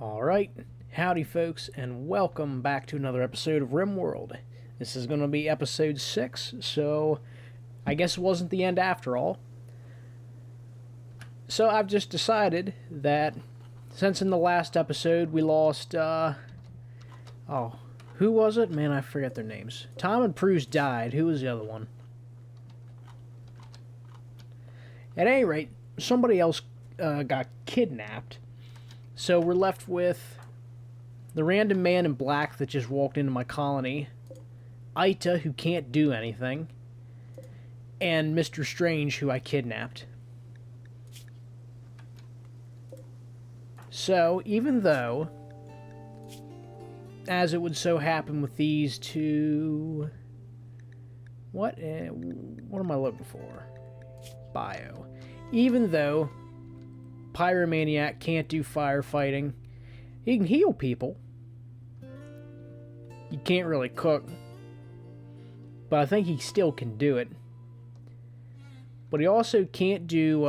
Alright, howdy folks, and welcome back to another episode of Rimworld. This is going to be episode 6, so I guess it wasn't the end after all. So I've just decided that since in the last episode we lost, who was it? Man, I forget their names. Tom and Prue died. Who was the other one? At any rate, somebody else got kidnapped. So we're left with the random man in black that just walked into my colony, Ita, who can't do anything, and Mr. Strange, who I kidnapped. So, even though, as it would so happen with these two... What am I looking for? Bio. Even though Pyromaniac can't do firefighting, he can heal people. He can't really cook, but I think he still can do it. But he also can't do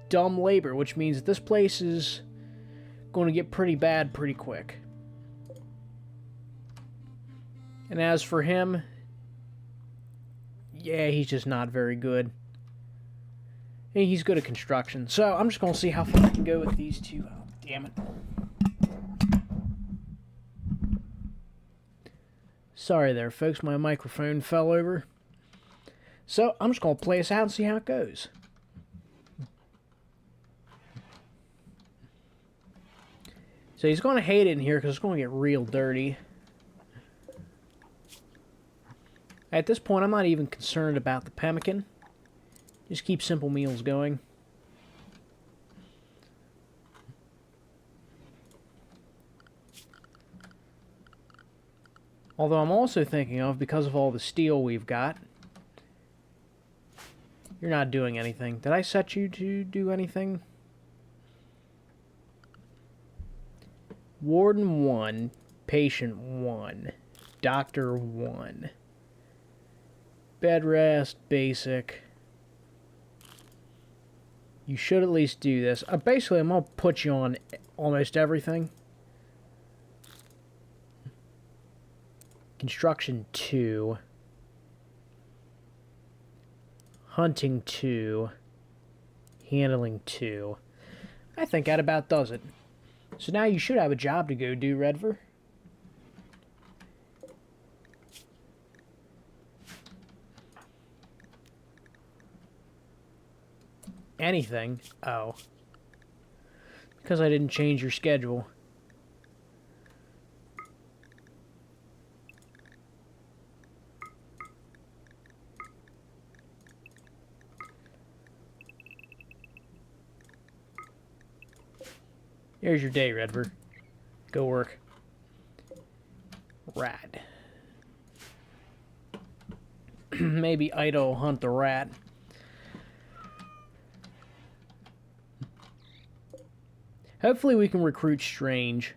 dumb labor, which means that this place is going to get pretty bad pretty quick. And as for him, yeah, he's just not very good. He's good at construction. So I'm just going to see how far I can go with these two. Oh, damn it. Sorry there, folks. My microphone fell over. So I'm just going to play this out and see how it goes. So he's going to hate it in here because it's going to get real dirty. At this point, I'm not even concerned about the pemmican. Just keep simple meals going. Although I'm also thinking of, because of all the steel we've got, you're not doing anything. Did I set you to do anything? Warden 1, Patient 1, Doctor 1. Bed rest, basic. You should at least do this. Basically, I'm going to put you on almost everything. Construction 2. Hunting 2. Handling 2. I think that about does it. So now you should have a job to go do, Redver. Anything? Oh. Because I didn't change your schedule. Here's your day, Redver. Go work. Rat. Maybe Ida will hunt the rat. Hopefully we can recruit Strange.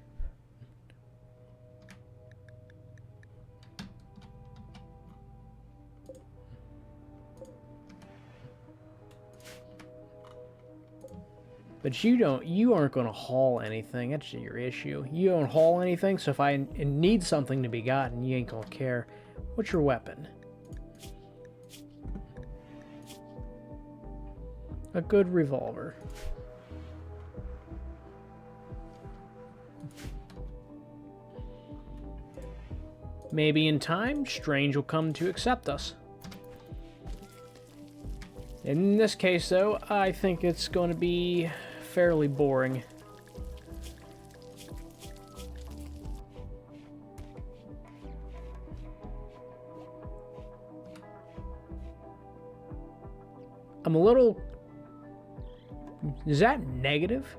But you aren't going to haul anything. That's your issue. You don't haul anything, so if I need something to be gotten, you ain't going to care. What's your weapon? A good revolver. Maybe in time, Strange will come to accept us. In this case, though, I think it's going to be fairly boring. I'm a little... Is that negative?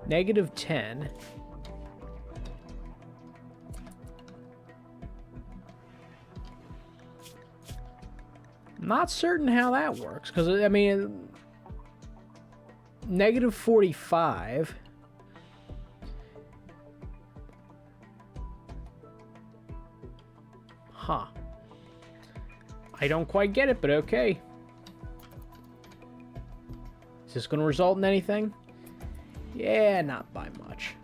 -10. Not certain how that works, because, I mean, -45. Huh. I don't quite get it, but okay. Is this going to result in anything? Yeah, not by much.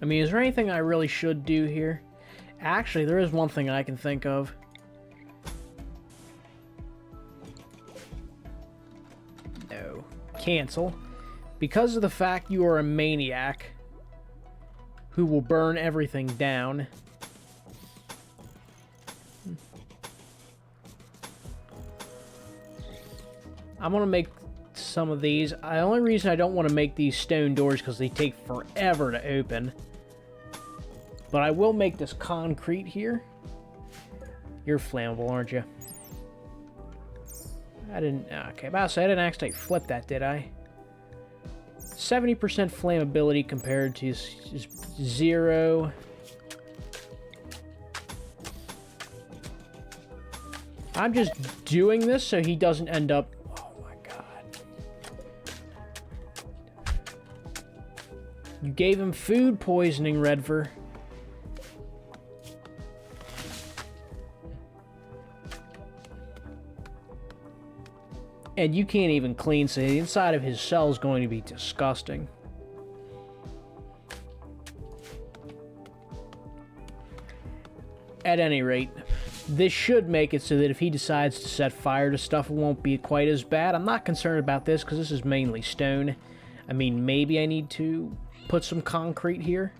I mean, is there anything I really should do here? Actually, there is one thing I can think of. No. Cancel. Because of the fact you are a maniac who will burn everything down. I'm going to make some of these. The only reason I don't want to make these stone doors because they take forever to open. But I will make this concrete here. You're flammable, aren't you? I didn't... Okay, about to say I didn't actually flip that, did I? 70% flammability compared to 0. I'm just doing this so he doesn't end up... Oh my god. You gave him food poisoning, Redver. And you can't even clean, so the inside of his cell is going to be disgusting. At any rate, this should make it so that if he decides to set fire to stuff, it won't be quite as bad. I'm not concerned about this because this is mainly stone. I mean, maybe I need to put some concrete here.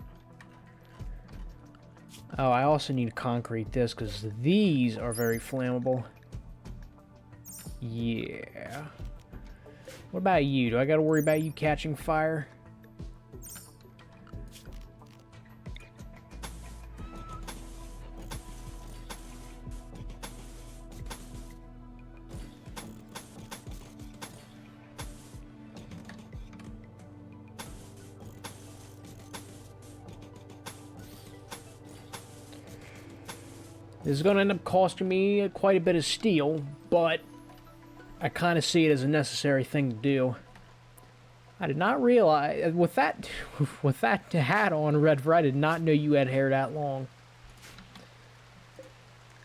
Oh, I also need to concrete this because these are very flammable. Yeah. What about you? Do I got to worry about you catching fire? This is going to end up costing me quite a bit of steel, but I kind of see it as a necessary thing to do. I did not realize, with that hat on, Redver, I did not know you had hair that long.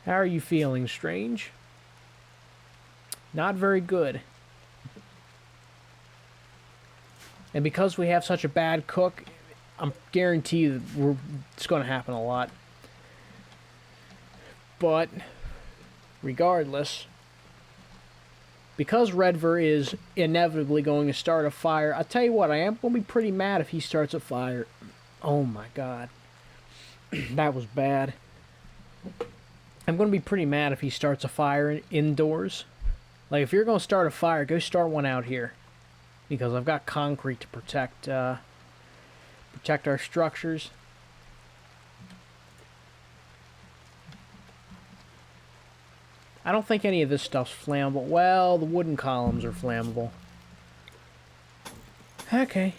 How are you feeling, Strange? Not very good. And because we have such a bad cook, I'm guarantee you that it's going to happen a lot. But, regardless, because Redver is inevitably going to start a fire, I'll tell you what, I am going to be pretty mad if he starts a fire. Oh my god. That was bad. I'm going to be pretty mad if he starts a fire indoors. Like, if you're going to start a fire, go start one out here. Because I've got concrete to protect our structures. I don't think any of this stuff's flammable. Well, the wooden columns are flammable. Okay.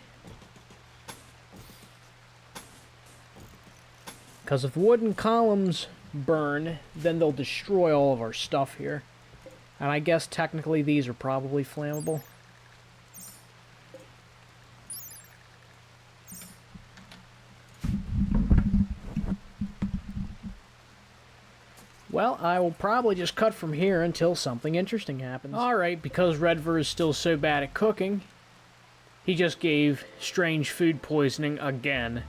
Because if the wooden columns burn, then they'll destroy all of our stuff here. And I guess technically these are probably flammable. Well, I will probably just cut from here until something interesting happens. Alright, because Redver is still so bad at cooking, he just gave Strange food poisoning again.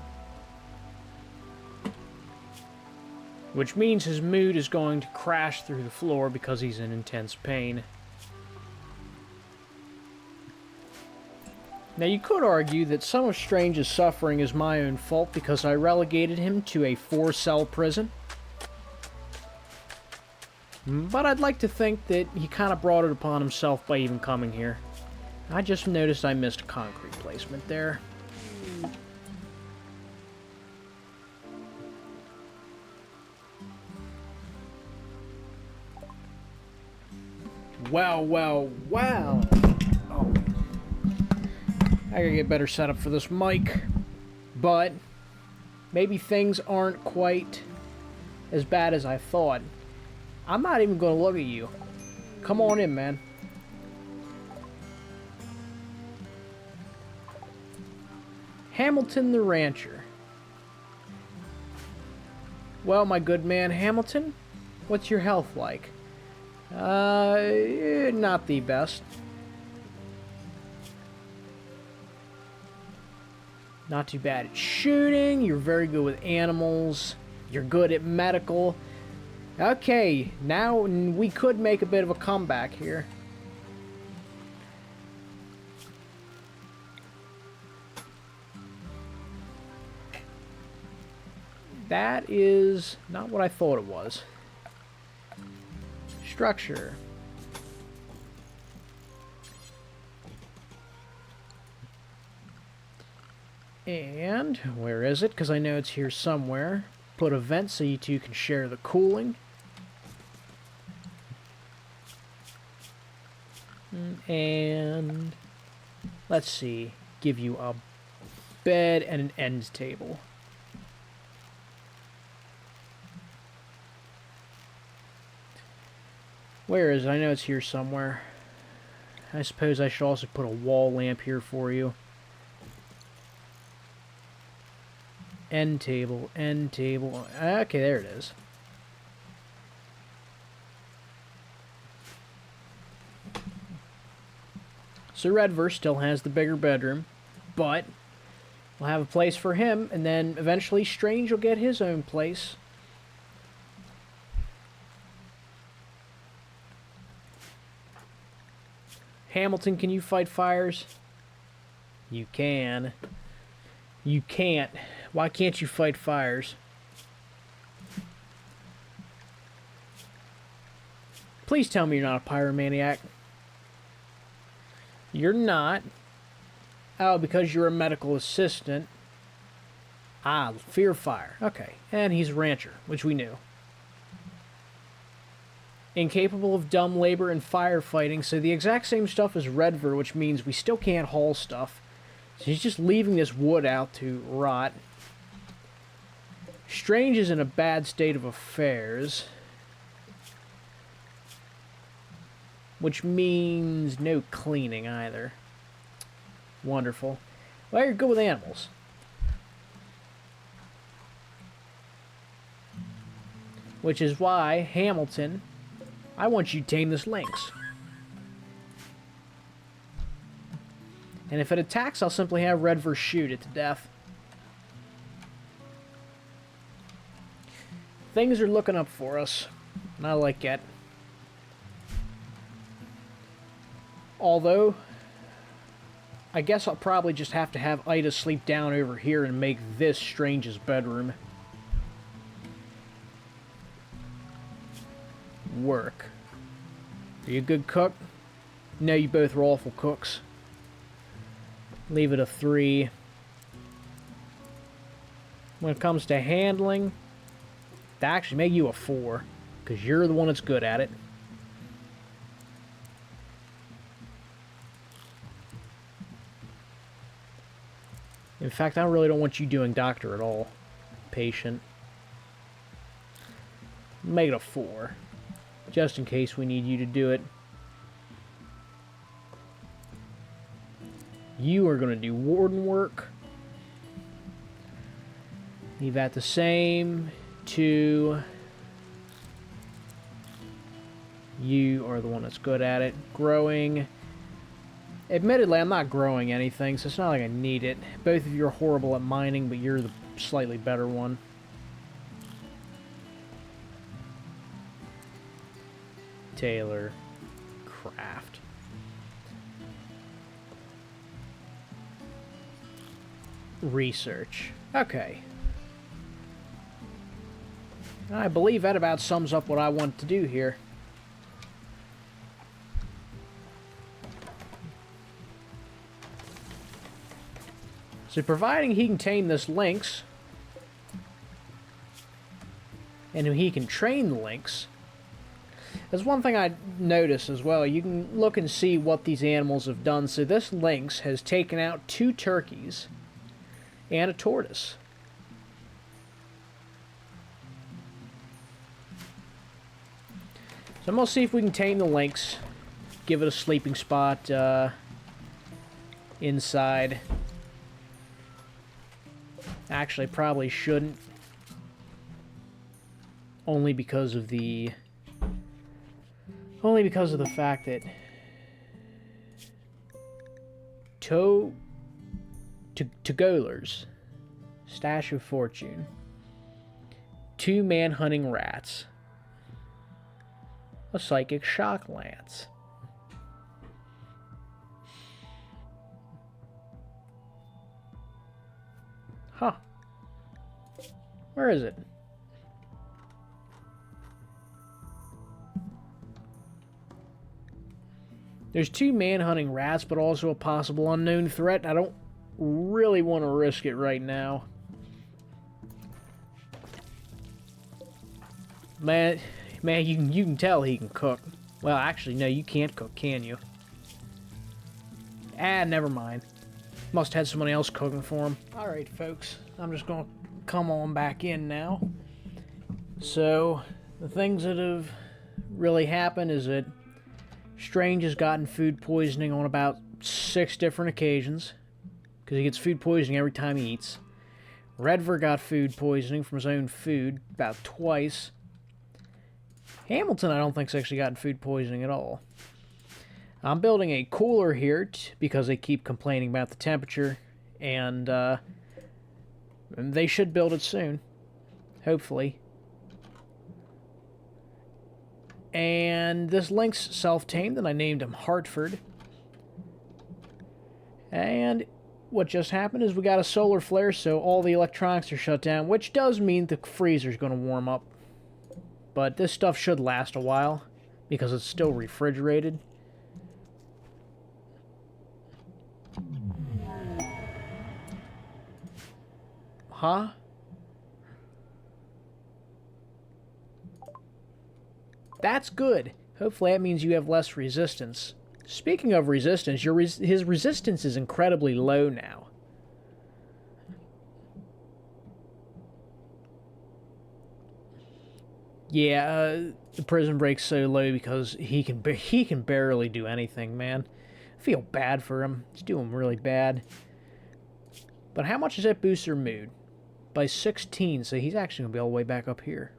Which means his mood is going to crash through the floor because he's in intense pain. Now, you could argue that some of Strange's suffering is my own fault because I relegated him to a 4-cell prison. But I'd like to think that he kind of brought it upon himself by even coming here. I just noticed I missed a concrete placement there. Wow, wow, wow! Oh. I gotta get better setup for this mic. But maybe things aren't quite as bad as I thought. I'm not even going to look at you. Come on in, man. Hamilton the Rancher. Well, my good man Hamilton, what's your health like? Not the best. Not too bad at shooting. You're very good with animals. You're good at medical. Okay, now we could make a bit of a comeback here. That is not what I thought it was. Structure. And where is it? Because I know it's here somewhere. Put a vent so you two can share the cooling. And let's see. Give you a bed and an end table. Where is it? I know it's here somewhere. I suppose I should also put a wall lamp here for you. End table, end table. Okay, there it is. So Redver still has the bigger bedroom, but we'll have a place for him, and then eventually Strange will get his own place. Hamilton, can you fight fires? You can. You can't. Why can't you fight fires? Please tell me you're not a pyromaniac. You're not. Oh, because you're a medical assistant. Ah, fear fire. Okay. And he's a rancher, which we knew. Incapable of dumb labor and firefighting, so the exact same stuff as Redver, which means we still can't haul stuff. So he's just leaving this wood out to rot. Strange is in a bad state of affairs. Which means no cleaning either. Wonderful. Well, you're good with animals. Which is why, Hamilton, I want you to tame this lynx. And if it attacks, I'll simply have Redver shoot it to death. Things are looking up for us. And I like it. Although, I guess I'll probably just have to have Ida sleep down over here and make this Strange's bedroom. Work. Are you a good cook? No, you both are awful cooks. Leave it a 3. When it comes to handling, to actually make you a 4, because you're the one that's good at it. In fact, I really don't want you doing doctor at all. Patient. Make it a 4. Just in case we need you to do it. You are going to do warden work. Leave that the same. 2. You are the one that's good at it. Growing. Admittedly, I'm not growing anything, so it's not like I need it. Both of you are horrible at mining, but you're the slightly better one. Tailor. Craft. Research. Okay. I believe that about sums up what I want to do here. So providing he can tame this lynx, and he can train the lynx, there's one thing I noticed as well. You can look and see what these animals have done. So this lynx has taken out 2 turkeys and a tortoise. So I'm going to see if we can tame the lynx, give it a sleeping spot inside. Actually, probably shouldn't. Only because of the Only because of the fact that Togolers, Stash of Fortune, 2 man-hunting rats, a psychic shock lance. Huh. Where is it? There's 2 man-hunting rats, but also a possible unknown threat. I don't really want to risk it right now. Man, you can tell he can cook. Well, actually, no, you can't cook, can you? Ah, never mind. Must have had somebody else cooking for him. Alright, folks. I'm just going to come on back in now. So, the things that have really happened is that Strange has gotten food poisoning on about 6 different occasions, because he gets food poisoning every time he eats. Redver got food poisoning from his own food about twice. Hamilton, I don't think, has actually gotten food poisoning at all. I'm building a cooler here because they keep complaining about the temperature, and they should build it soon, hopefully. And this Lynx self-tamed, and I named him Hartford. And what just happened is we got a solar flare, so all the electronics are shut down, which does mean the freezer's going to warm up. But this stuff should last a while, because it's still refrigerated. Huh? That's good. Hopefully that means you have less resistance. Speaking of resistance, his resistance is incredibly low now. Yeah, the prison break's so low because he can barely do anything, man. I feel bad for him. He's doing really bad. But how much does that boost their mood? By 16, so he's actually going to be all the way back up here.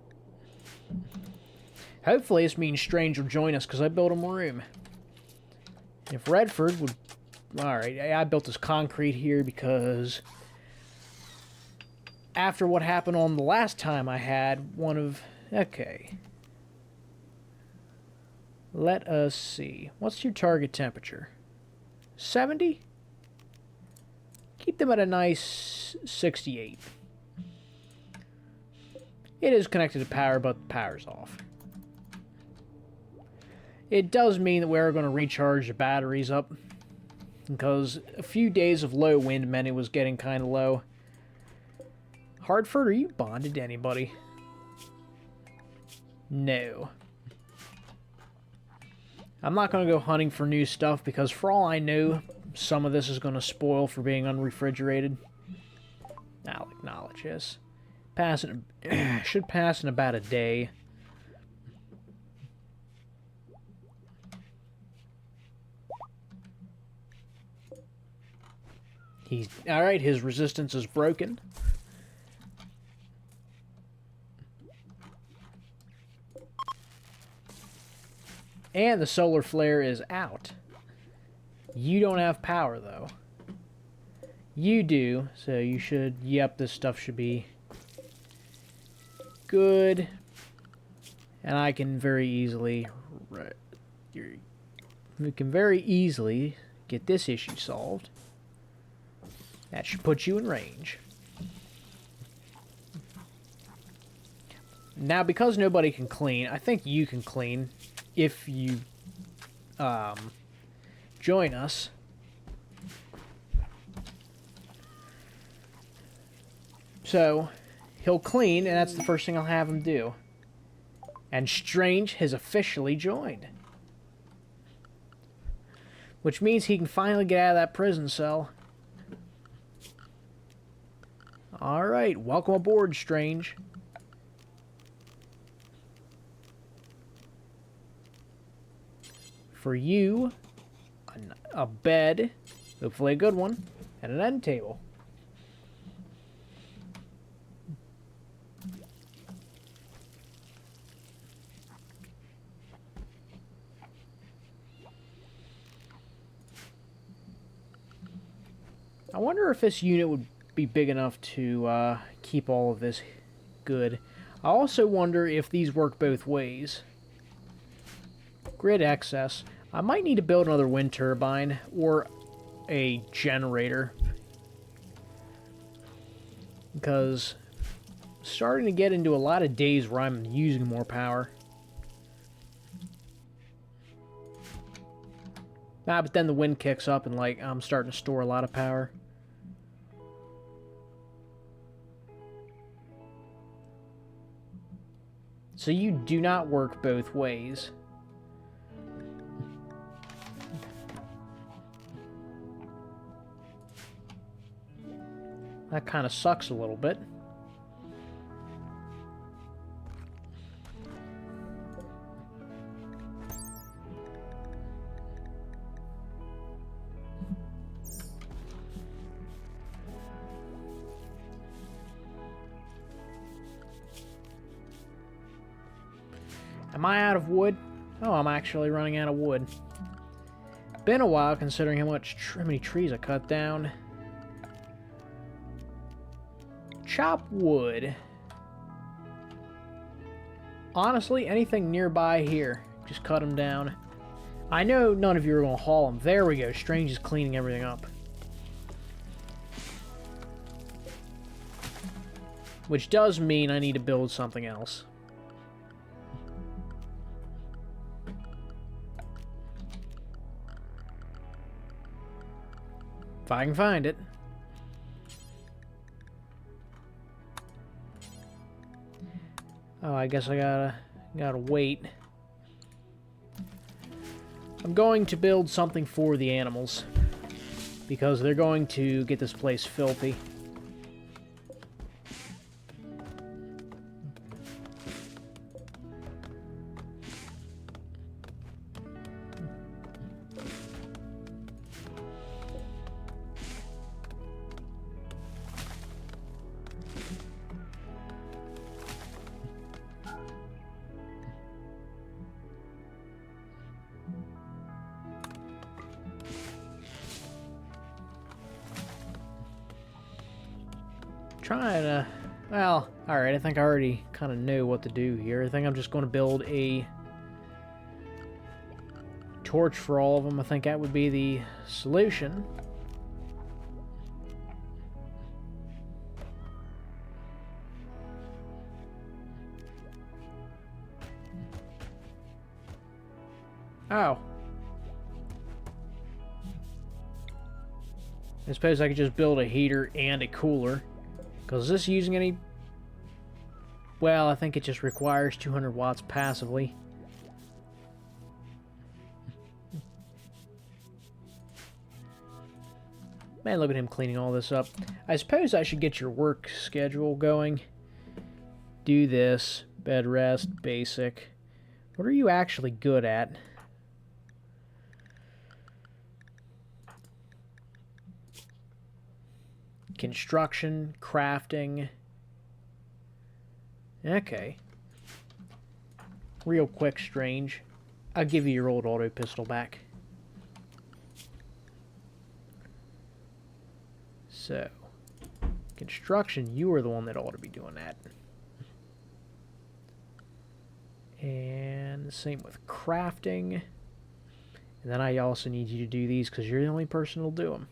Hopefully this means Strange will join us, because I built him a room. If Redford would... Alright, I built this concrete here because... after what happened on the last time I had one of... Okay. Let us see. What's your target temperature? 70? Keep them at a nice 68. It is connected to power, but the power's off. It does mean that we're going to recharge the batteries up, because a few days of low wind meant it was getting kind of low. Hartford, are you bonded to anybody? No. I'm not going to go hunting for new stuff, because for all I know, some of this is going to spoil for being unrefrigerated. I'll acknowledge this. Should pass in about a day. Alright, his resistance is broken. And the solar flare is out. You don't have power, though. You do, so you should... Yep, this stuff should be good. And I can very easily... We can very easily get this issue solved. That should put you in range. Now, because nobody can clean, I think you can clean if you join us. So, he'll clean, and that's the first thing I'll have him do. And Strange has officially joined. Which means he can finally get out of that prison cell. Alright, welcome aboard, Strange. For you, a bed, hopefully a good one, and an end table. I wonder if this unit would be big enough to keep all of this good. I also wonder if these work both ways. Grid excess. I might need to build another wind turbine or a generator. Because starting to get into a lot of days where I'm using more power. But then the wind kicks up and, like, I'm starting to store a lot of power. So you do not work both ways. That kind of sucks a little bit. Am I out of wood? Oh, I'm actually running out of wood. Been a while considering how many trees I cut down. Chop wood. Honestly, anything nearby here, just cut them down. I know none of you are going to haul them. There we go. Strange is cleaning everything up. Which does mean I need to build something else. If I can find it. Oh, I guess I gotta wait. I'm going to build something for the animals. Because they're going to get this place filthy. Trying to... Well, alright, I think I already kind of know what to do here. I think I'm just going to build a torch for all of them. I think that would be the solution. Oh. I suppose I could just build a heater and a cooler. Because is this using any... Well, I think it just requires 200 watts passively. Man, look at him cleaning all this up. I suppose I should get your work schedule going. Do this. Bed rest. Basic. What are you actually good at? Construction, crafting. Okay. Real quick, Strange. I'll give you your old auto pistol back. So, construction, you are the one that ought to be doing that. And same with crafting. And then I also need you to do these because you're the only person who'll do them.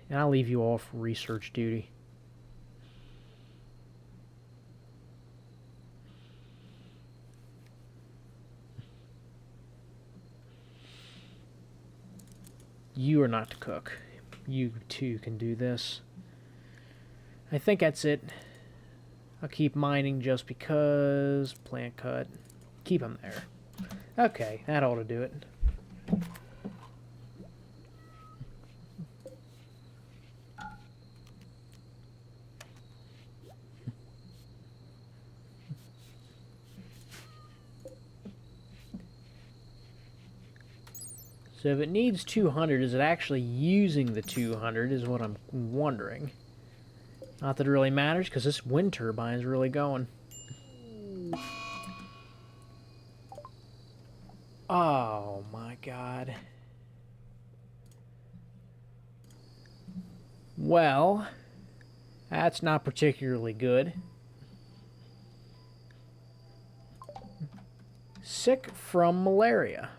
And I'll leave you off research duty. You are not to cook. You too can do this. I think that's it. I'll keep mining just because. Plant cut. Keep them there. Okay, that ought to do it. So if it needs 200, is it actually using the 200 is what I'm wondering. Not that it really matters, because this wind turbine is really going. Oh my god. Well, that's not particularly good. Sick from malaria.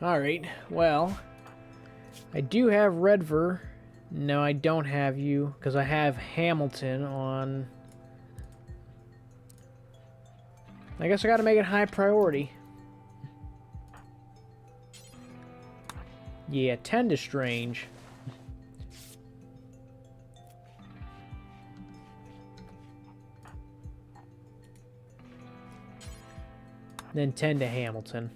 Alright, well, I do have Redver. No, I don't have you, because I have Hamilton on... I guess I gotta make it high priority. Yeah, 10 to Strange. Then 10 to Hamilton.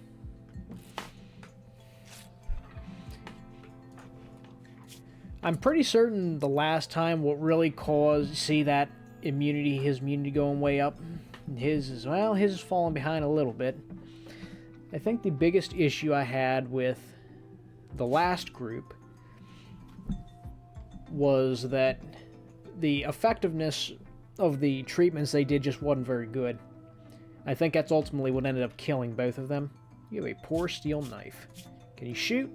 I'm pretty certain the last time what really caused, see that immunity, his immunity going way up. His is, well, his is falling behind a little bit. I think the biggest issue I had with the last group was that the effectiveness of the treatments they did just wasn't very good. I think that's ultimately what ended up killing both of them. You have a poor steel knife. Can you shoot?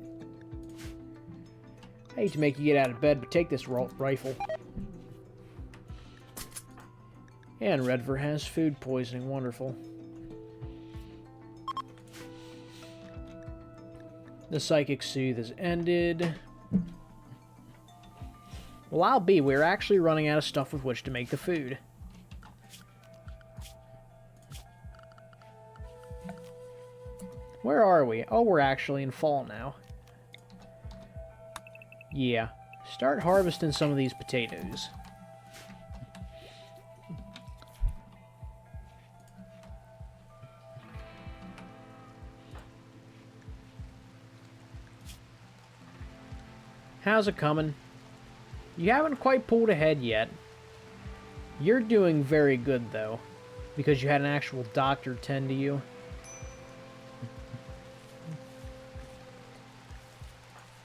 I hate to make you get out of bed, but take this rifle. And Redver has food poisoning. Wonderful. The Psychic Soothe has ended. Well, I'll be. We're actually running out of stuff with which to make the food. Where are we? Oh, we're actually in fall now. Yeah. Start harvesting some of these potatoes. How's it coming? You haven't quite pulled ahead yet. You're doing very good, though, because you had an actual doctor tend to you.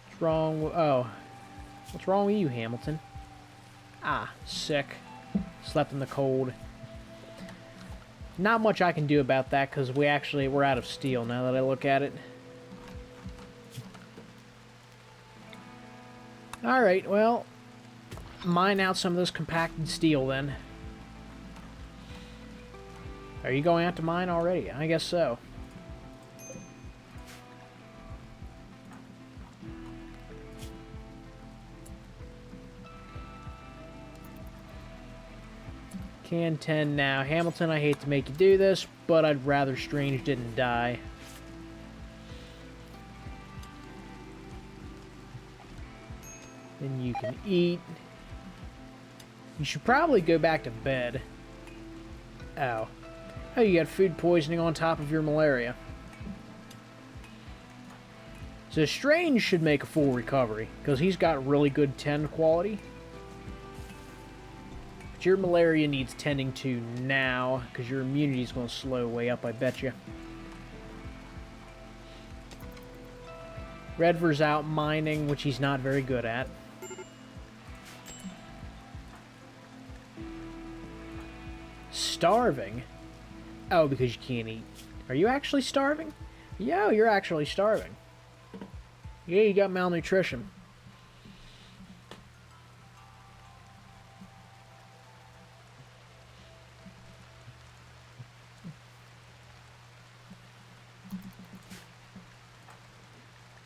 What's wrong? Oh. What's wrong with you, Hamilton? Ah, sick. Slept in the cold. Not much I can do about that, because we're out of steel now that I look at it. Alright, well, mine out some of this compacted steel then. Are you going out to mine already? I guess so. Can 10 now. Hamilton, I hate to make you do this, but I'd rather Strange didn't die. Then you can eat. You should probably go back to bed. Ow. Oh, you got food poisoning on top of your malaria. So Strange should make a full recovery, because he's got really good tend quality. But your malaria needs tending to now, because your immunity is going to slow way up, I bet you. Redver's out mining, which he's not very good at. Starving? Oh, because you can't eat. Are you actually starving? Yo, you're actually starving. Yeah, you got malnutrition.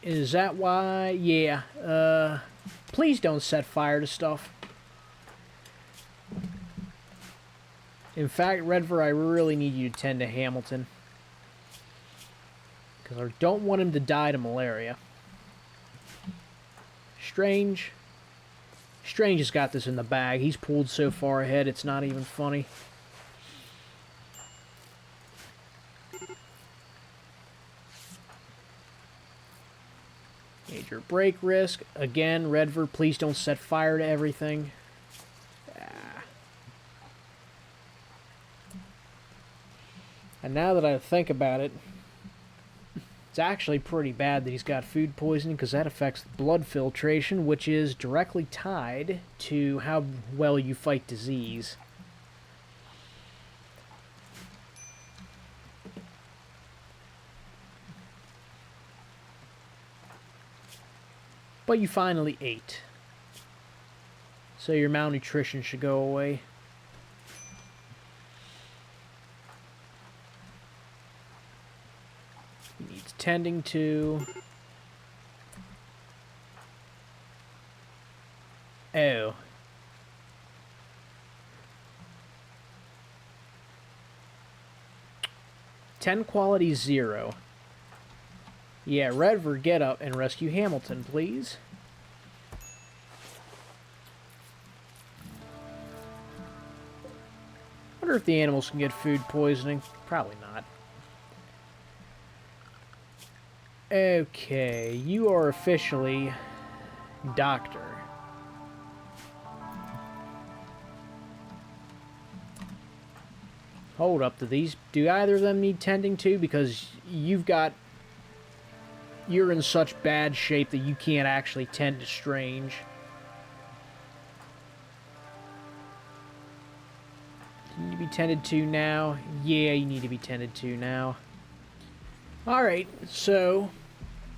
Is that why? Yeah. Please don't set fire to stuff. In fact, Redver, I really need you to tend to Hamilton. Because I don't want him to die to malaria. Strange. Strange has got this in the bag. He's pulled so far ahead, it's not even funny. Major break risk. Again, Redver, please don't set fire to everything. And now that I think about it, it's actually pretty bad that he's got food poisoning, because that affects blood filtration, which is directly tied to how well you fight disease. But you finally ate. So your malnutrition should go away. He needs tending to. Oh. Ten quality 0. Yeah, Redford, get up and rescue Hamilton, please. Wonder if the animals can get food poisoning. Probably not. Okay, you are officially doctor. Hold up, do either of them need tending to? Because you're in such bad shape that you can't actually tend to Strange. You need to be tended to now. Yeah, you need to be tended to now. Alright, so,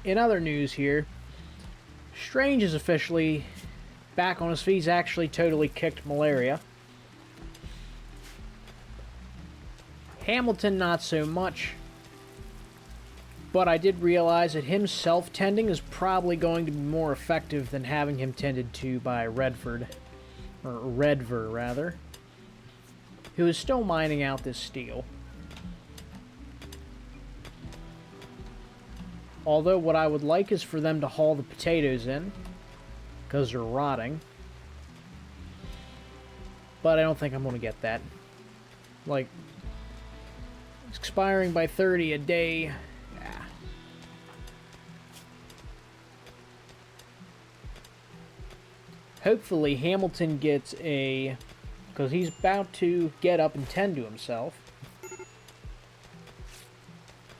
in other news here, Strange is officially back on his feet. He's actually totally kicked malaria. Hamilton, not so much. But I did realize that him self-tending is probably going to be more effective than having him tended to by Redford. Or Redver, rather. Who is still mining out this steel. Although what I would like is for them to haul the potatoes in. Because they're rotting. But I don't think I'm going to get that. Like, expiring by 30 a day. Yeah. Hopefully Hamilton gets a... because he's about to get up and tend to himself.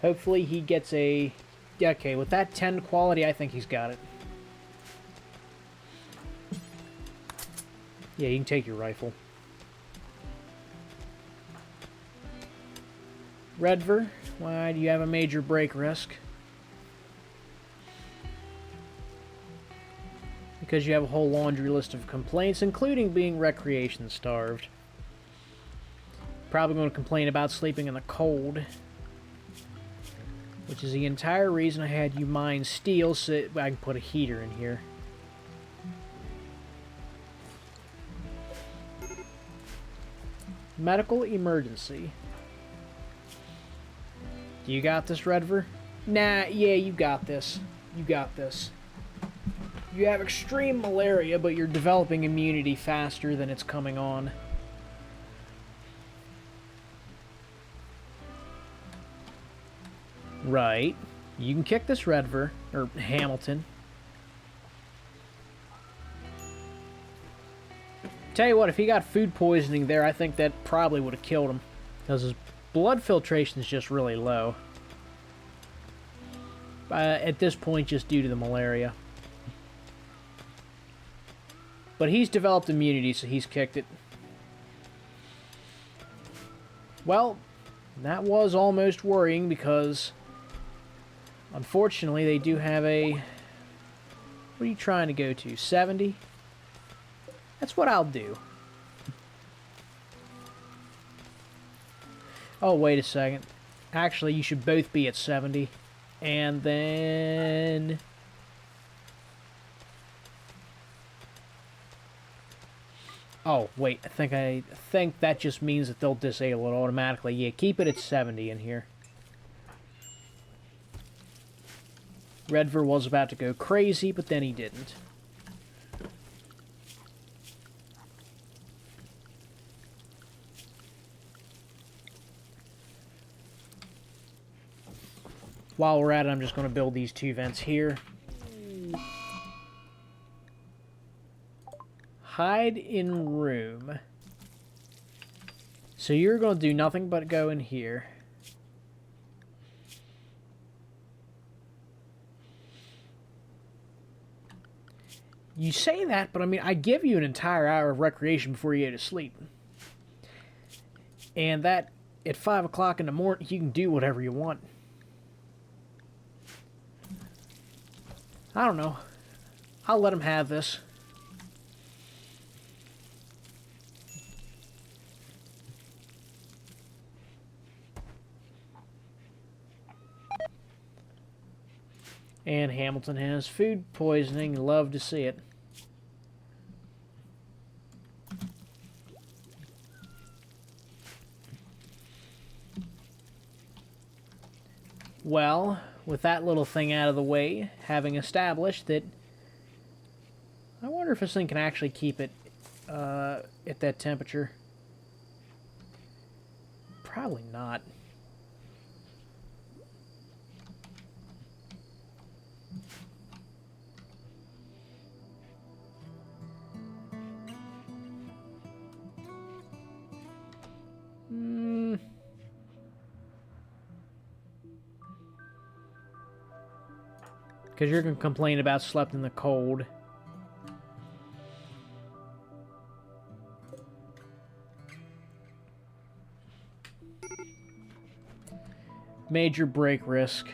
Hopefully he gets a... okay, with that 10 quality, I think he's got it. Yeah, you can take your rifle. Redver, why do you have a major break risk? Because you have a whole laundry list of complaints, including being recreation starved. Probably going to complain about sleeping in the cold. Which is the entire reason I had you mine steel, so I can put a heater in here. Medical emergency. Do you got this, Redver? Nah, yeah, you got this. You got this. You have extreme malaria, but you're developing immunity faster than it's coming on. Right. You can kick this Redver, or Hamilton. Tell you what, if he got food poisoning there, I think that probably would have killed him. Because his blood filtration is just really low. At this point, just due to the malaria. But he's developed immunity, so he's kicked it. Well, that was almost worrying because... unfortunately, they do have a... what are you trying to go to? 70? That's what I'll do. Oh, wait a second. Actually, you should both be at 70. And then... oh, wait. I think that just means that they'll disable it automatically. Yeah, keep it at 70 in here. Redver was about to go crazy, but then he didn't. While we're at it, I'm just going to build these 2 vents here. Hide in room. So you're going to do nothing but go in here. You say that, but I mean, I give you an entire hour of recreation before you go to sleep. And that, at 5 o'clock in the morning, you can do whatever you want. I don't know. I'll let him have this. And Hamilton has food poisoning. Love to see it. Well, with that little thing out of the way, having established that, I wonder if this thing can actually keep it at that temperature. Probably not. Because you're going to complain about slept in the cold. Major break risk.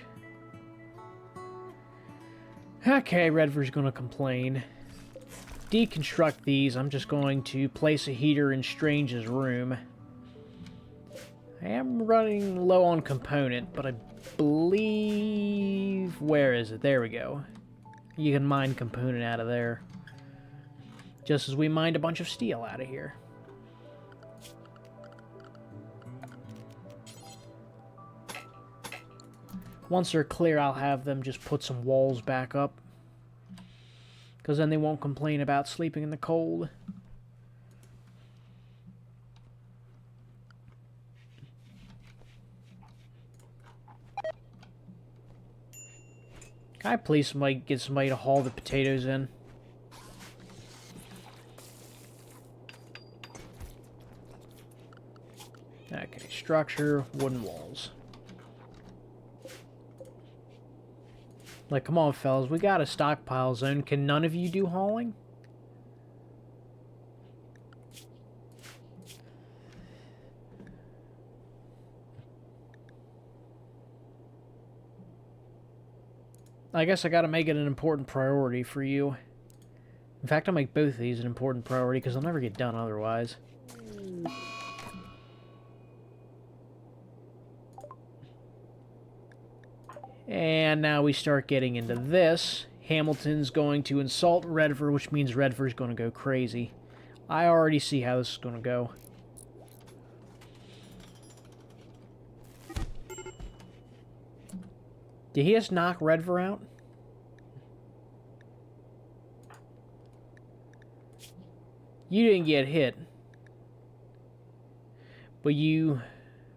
Okay, Redford's going to complain. Deconstruct these. I'm just going to place a heater in Strange's room. I am running low on component, but I believe... Where is it? There we go. You can mine component out of there. Just as we mined a bunch of steel out of here. Once they're clear, I'll have them just put some walls back up. Because then they won't complain about sleeping in the cold. Can I please get somebody to haul the potatoes in? Okay, structure, wooden walls. Like, come on, fellas, we got a stockpile zone. Can none of you do hauling? I guess I gotta make it an important priority for you. In fact, I'll make both of these an important priority because they'll never get done otherwise. And now we start getting into this. Hamilton's going to insult Redford, which means Redford's going to go crazy. I already see how this is going to go. Did he just knock Redford out? You didn't get hit. But you...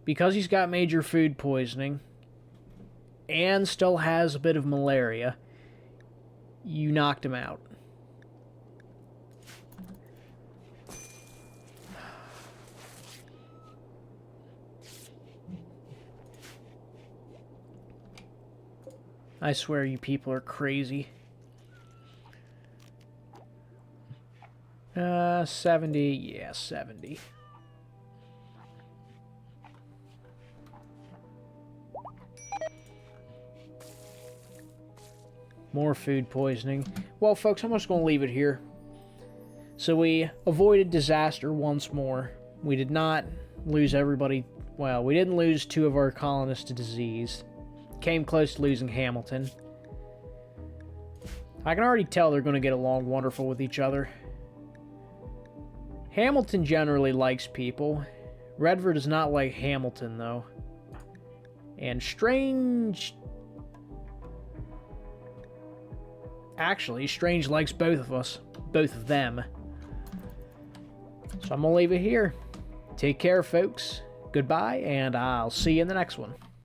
Because he's got major food poisoning... and still has a bit of malaria, you knocked him out. I swear you people are crazy. 70, yeah, 70. More food poisoning. Well, folks, I'm just going to leave it here. So we avoided disaster once more. We did not lose everybody. Well, we didn't lose 2 of our colonists to disease. Came close to losing Hamilton. I can already tell they're going to get along wonderful with each other. Hamilton generally likes people. Redford does not like Hamilton, though. And Strange... Actually, Strange likes both of us. Both of them. So I'm going to leave it here. Take care, folks. Goodbye, and I'll see you in the next one.